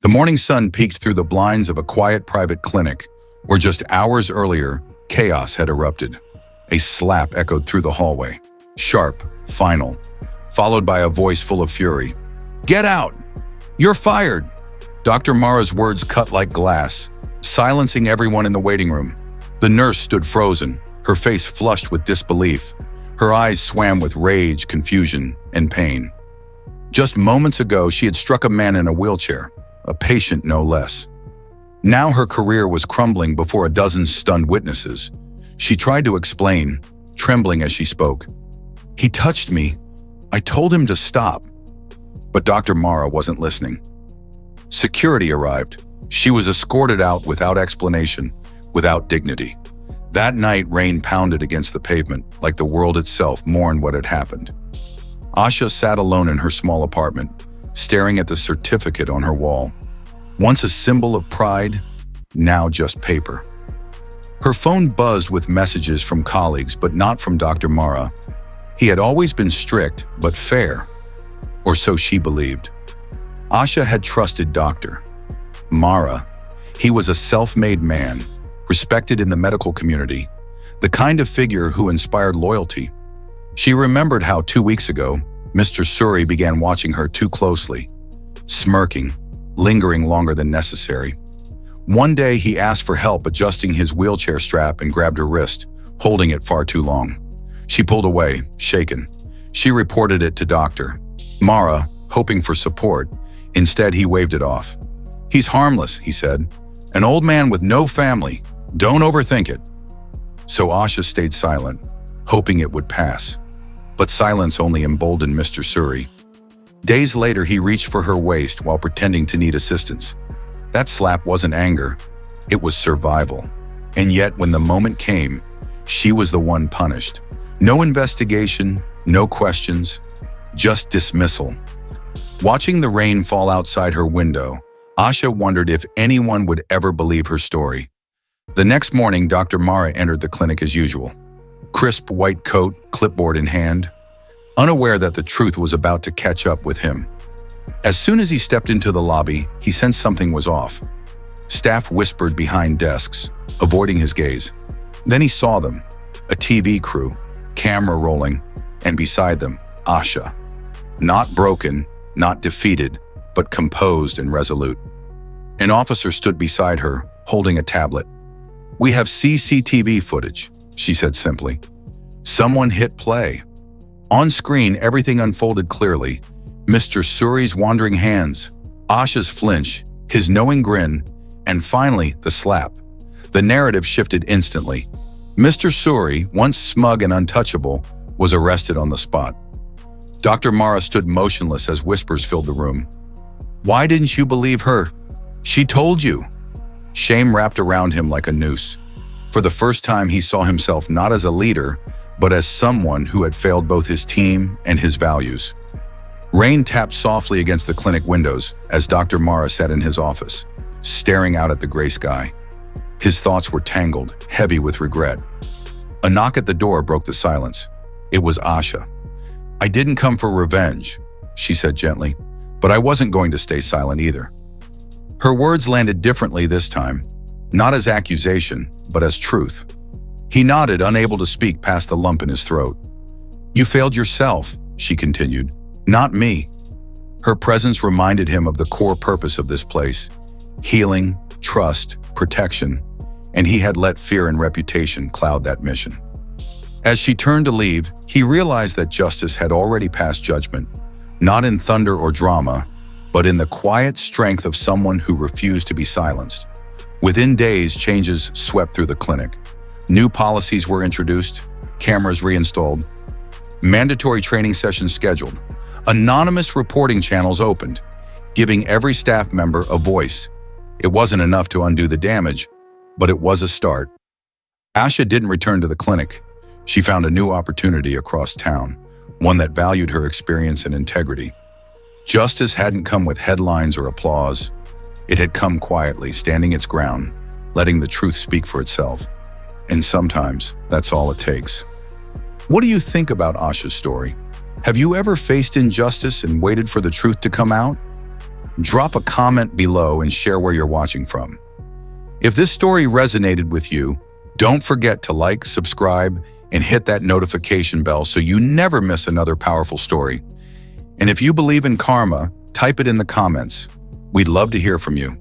The morning sun peeked through the blinds of a quiet private clinic where just hours earlier, chaos had erupted. A slap echoed through the hallway, sharp, final, followed by a voice full of fury. "Get out! You're fired!" Dr. Mara's words cut like glass, silencing everyone in the waiting room. The nurse stood frozen, her face flushed with disbelief. Her eyes swam with rage, confusion, and pain. Just moments ago, she had struck a man in a wheelchair, a patient no less. Now her career was crumbling before a dozen stunned witnesses. She tried to explain, trembling as she spoke. "He touched me. I told him to stop." But Dr. Mara wasn't listening. Security arrived. She was escorted out without explanation, without dignity. That night, rain pounded against the pavement, like the world itself mourned what had happened. Asha sat alone in her small apartment, staring at the certificate on her wall. Once a symbol of pride, now just paper. Her phone buzzed with messages from colleagues, but not from Dr. Mara. He had always been strict, but fair. Or so she believed. Asha had trusted Dr. Mara. He was a self-made man, respected in the medical community, the kind of figure who inspired loyalty. She remembered how 2 weeks ago, Mr. Suri began watching her too closely, smirking, lingering longer than necessary. One day he asked for help adjusting his wheelchair strap and grabbed her wrist, holding it far too long. She pulled away, shaken. She reported it to Dr. Mara, hoping for support. Instead, he waved it off. "He's harmless," he said. "An old man with no family. Don't overthink it." So Asha stayed silent, hoping it would pass. But silence only emboldened Mr. Suri. Days later, he reached for her waist while pretending to need assistance. That slap wasn't anger, it was survival. And yet, when the moment came, she was the one punished. No investigation, no questions, just dismissal. Watching the rain fall outside her window, Asha wondered if anyone would ever believe her story. The next morning, Dr. Mara entered the clinic as usual. Crisp white coat, clipboard in hand, unaware that the truth was about to catch up with him. As soon as he stepped into the lobby, he sensed something was off. Staff whispered behind desks, avoiding his gaze. Then he saw them, a TV crew, camera rolling, and beside them, Asha. Not broken, not defeated, but composed and resolute. An officer stood beside her, holding a tablet. "We have CCTV footage," she said simply. Someone hit play. On screen, everything unfolded clearly. Mr. Suri's wandering hands, Asha's flinch, his knowing grin, and finally, the slap. The narrative shifted instantly. Mr. Suri, once smug and untouchable, was arrested on the spot. Dr. Mara stood motionless as whispers filled the room. "Why didn't you believe her? She told you." Shame wrapped around him like a noose. For the first time, he saw himself not as a leader, but as someone who had failed both his team and his values. Rain tapped softly against the clinic windows as Dr. Mara sat in his office, staring out at the gray sky. His thoughts were tangled, heavy with regret. A knock at the door broke the silence. It was Asha. "I didn't come for revenge," she said gently, "but I wasn't going to stay silent either." Her words landed differently this time, not as accusation, but as truth. He nodded, unable to speak past the lump in his throat. "You failed yourself," she continued, "not me." Her presence reminded him of the core purpose of this place: healing, trust, protection, and he had let fear and reputation cloud that mission. As she turned to leave, he realized that justice had already passed judgment, not in thunder or drama, but in the quiet strength of someone who refused to be silenced. Within days, changes swept through the clinic. New policies were introduced, cameras reinstalled, mandatory training sessions scheduled, anonymous reporting channels opened, giving every staff member a voice. It wasn't enough to undo the damage, but it was a start. Asha didn't return to the clinic. She found a new opportunity across town, one that valued her experience and integrity. Justice hadn't come with headlines or applause. It had come quietly, standing its ground, letting the truth speak for itself. And sometimes, that's all it takes. What do you think about Asha's story? Have you ever faced injustice and waited for the truth to come out? Drop a comment below and share where you're watching from. If this story resonated with you, don't forget to like, subscribe, and hit that notification bell so you never miss another powerful story. And if you believe in karma, type it in the comments. We'd love to hear from you.